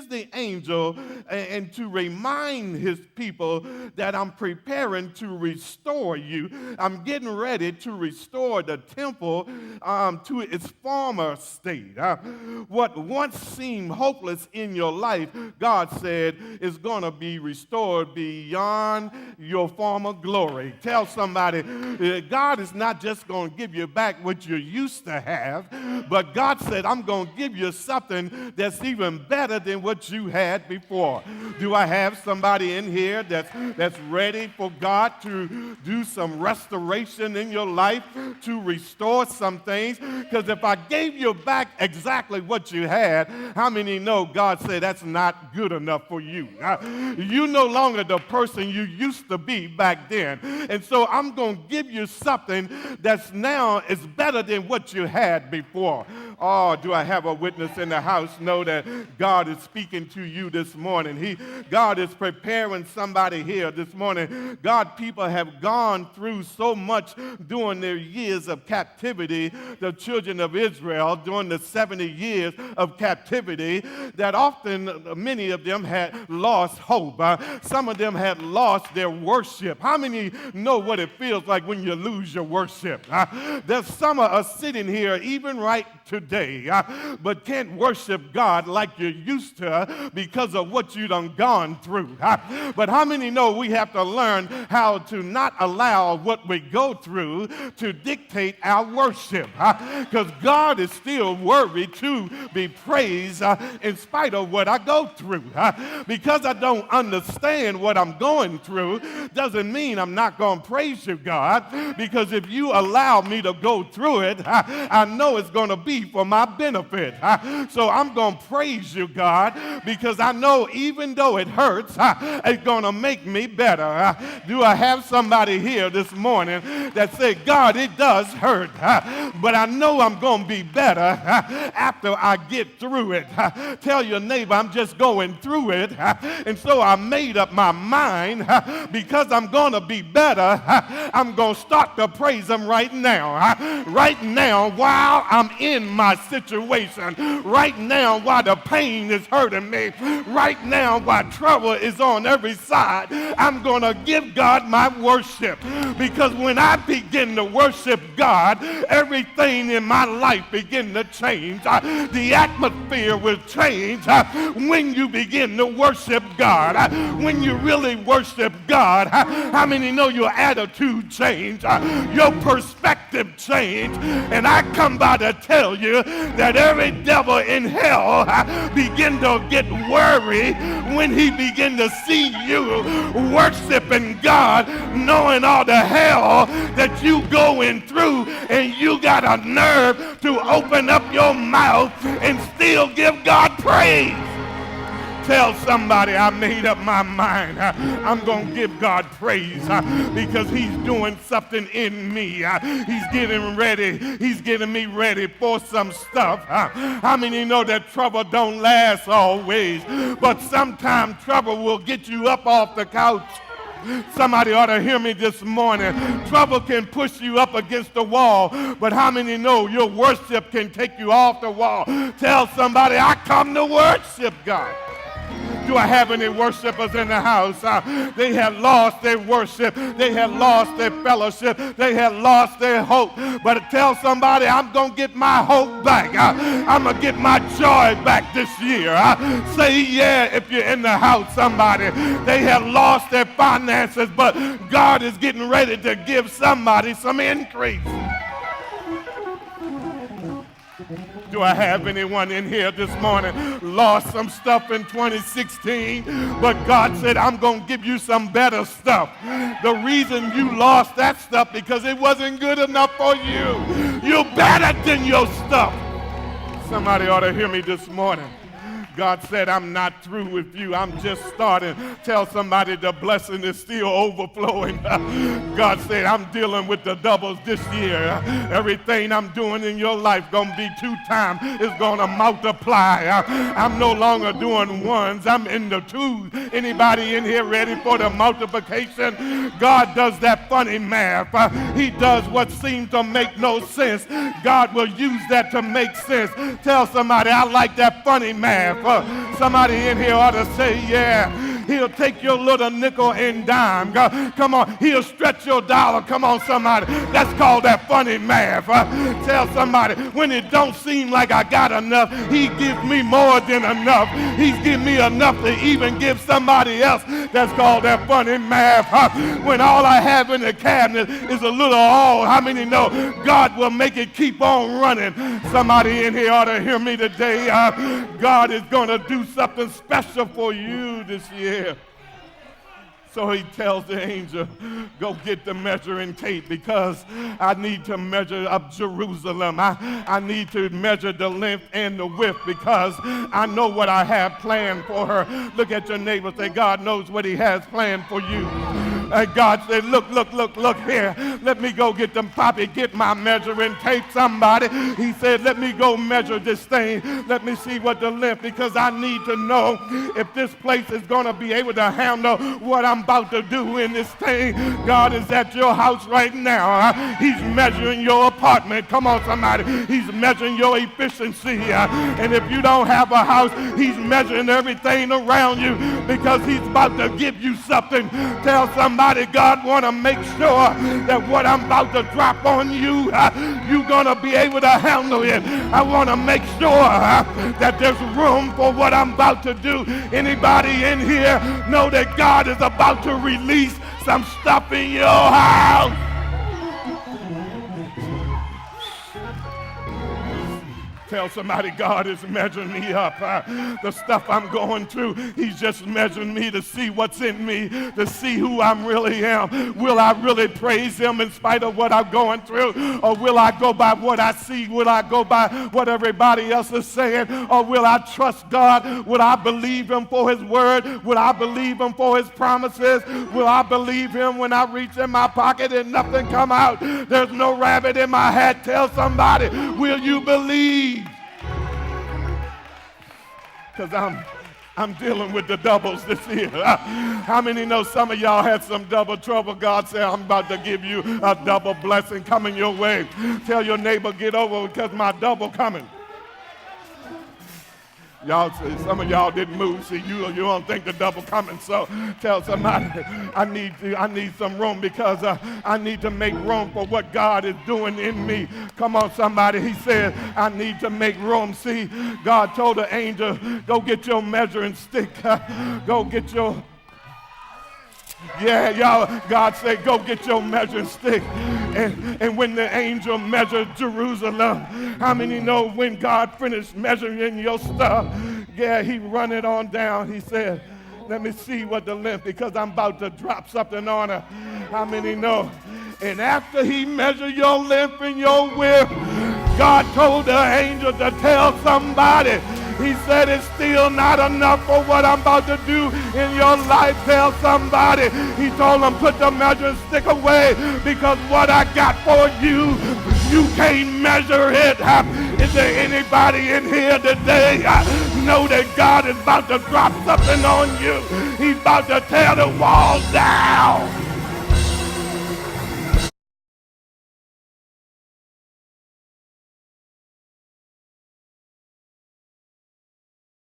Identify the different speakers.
Speaker 1: the angel and to remind his people that I'm preparing to restore you. I'm getting ready to restore the temple to its former state. What once seemed hopeless in your life, God said, is going to be restored beyond your former glory. Tell somebody, God is not just going to give you back what you used to have, but God said, I'm going to give you something that's even better than what you had before. Do I have somebody in here that's ready for God to do some restoration in your life, to restore some things? Because if I gave you back exactly what you had, how many know God said that's not good enough for you? You're no longer the person you used to be back then. And so I'm going to give you something that's now is better than what you had before. Oh, do I have a witness in the house? Know that God is speaking to you this morning. God is preparing somebody here this morning. God, people have gone through so much during their years of captivity, the children of Israel during the 70 years of captivity, that often many of them had lost hope. Some of them had lost their worship. How many know what it feels like when you lose your worship? There's some of us sitting here even right today, but can't worship God like you used to because of what you done gone through. But how many know we have to learn how to not allow what we go through to dictate our worship? Because God is still worthy to be praised in spite of what I go through. Because I don't understand what I'm going through doesn't mean I'm not going to praise you, God, because if you allow me to go through it, I know it's going to be for my benefit. So I'm going to praise you, God, because I know even though it hurts, it's going to make me better. Do I have somebody here this morning that say, God, it does hurt, but I know I'm going to be better after I get through it. Tell your neighbor, I'm just going through it, and so I made up my mind because I'm going to be better. I'm going to start to praise him right now. Right now, while I'm in my situation. Right now, while the pain is hurting me. Right now, while trouble is on every side. I'm going to give God my worship. Because when I begin to worship God, everything in my life begin to change. The atmosphere will change when you begin to worship God. When you really worship God, how many know your attitude change? Your perspective change. And I come by to tell you that every devil in hell begin to get worried when he begin to see you worshiping God, knowing all the hell that you going through, and you got a nerve to open up your mouth and still give God praise. Tell somebody, I made up my mind. I'm going to give God praise because he's doing something in me. He's getting ready. He's getting me ready for some stuff. How many know that trouble don't last always? But sometimes trouble will get you up off the couch. Somebody ought to hear me this morning. Trouble can push you up against the wall, but how many know your worship can take you off the wall? Tell somebody, I come to worship God. Do I have any worshipers in the house? They had lost their worship. They had lost their fellowship. They had lost their hope. But tell somebody, I'm going to get my hope back. I'm going to get my joy back this year. Say yeah if you're in the house, somebody. They had lost their finances, but God is getting ready to give somebody some increase. Do I have anyone in here this morning lost some stuff in 2016, but God said, I'm going to give you some better stuff. The reason you lost that stuff because it wasn't good enough for you. You're better than your stuff. Somebody ought to hear me this morning. God said, I'm not through with you. I'm just starting. Tell somebody the blessing is still overflowing. God said, I'm dealing with the doubles this year. Everything I'm doing in your life going to be 2 times. It's going to multiply. I'm no longer doing ones. I'm in the 2s. Anybody in here ready for the multiplication? God does that funny math. He does what seems to make no sense. God will use that to make sense. Tell somebody, I like that funny math. Somebody in here ought to say, yeah. He'll take your little nickel and dime. Come on, he'll stretch your dollar. Come on, somebody. That's called that funny math. Tell somebody, when it don't seem like I got enough, he gives me more than enough. He's giving me enough to even give somebody else. That's called that funny math. When all I have in the cabinet is a little oil, how many know God will make it keep on running? Somebody in here ought to hear me today. God is going to do something special for you this year. So he tells the angel, go get the measuring tape because I need to measure up Jerusalem. I need to measure the length and the width because I know what I have planned for her. Look at your neighbor. Say, God knows what he has planned for you. And God said, look here. Let me go get them, Poppy, get my measuring tape, somebody. He said, let me go measure this thing. Let me see what the length, because I need to know if this place is going to be able to handle what I'm about to do in this thing. God is at your house right now. He's measuring your apartment. Come on, somebody. He's measuring your efficiency. And if you don't have a house, he's measuring everything around you because he's about to give you something. Tell somebody, God want to make sure that what I'm about to drop on you, you're going to be able to handle it. I want to make sure that there's room for what I'm about to do. Anybody in here know that God is about to release some stuff in your house? Tell somebody, God is measuring me up. The stuff I'm going through, he's just measuring me to see what's in me, to see who I really am. Will I really praise him in spite of what I'm going through? Or will I go by what I see? Will I go by what everybody else is saying? Or will I trust God? Will I believe him for his word? Will I believe him for his promises? Will I believe him when I reach in my pocket and nothing come out? There's no rabbit in my hat. Tell somebody, will you believe? Because I'm dealing with the doubles this year. How many know some of y'all had some double trouble? God said, I'm about to give you a double blessing coming your way. Tell your neighbor, get over because my double coming. Y'all, some of y'all didn't move. See, you don't think the double coming. So tell somebody, I need some room because I need to make room for what God is doing in me. Come on, somebody. He said, I need to make room. See, God told the angel, go get your measuring stick. Go get your... Yeah, y'all, God said, go get your measuring stick. And when the angel measured Jerusalem, how many know when God finished measuring your stuff, yeah, he run it on down. He said, let me see what the length, because I'm about to drop something on her. How many know? And after he measured your length and your width, God told the angel to tell somebody. He said it's still not enough for what I'm about to do in your life. Tell somebody. He told them, put the measuring stick away because what I got for you, you can't measure it. Is there anybody in here today know that God is about to drop something on you? He's about to tear the walls down.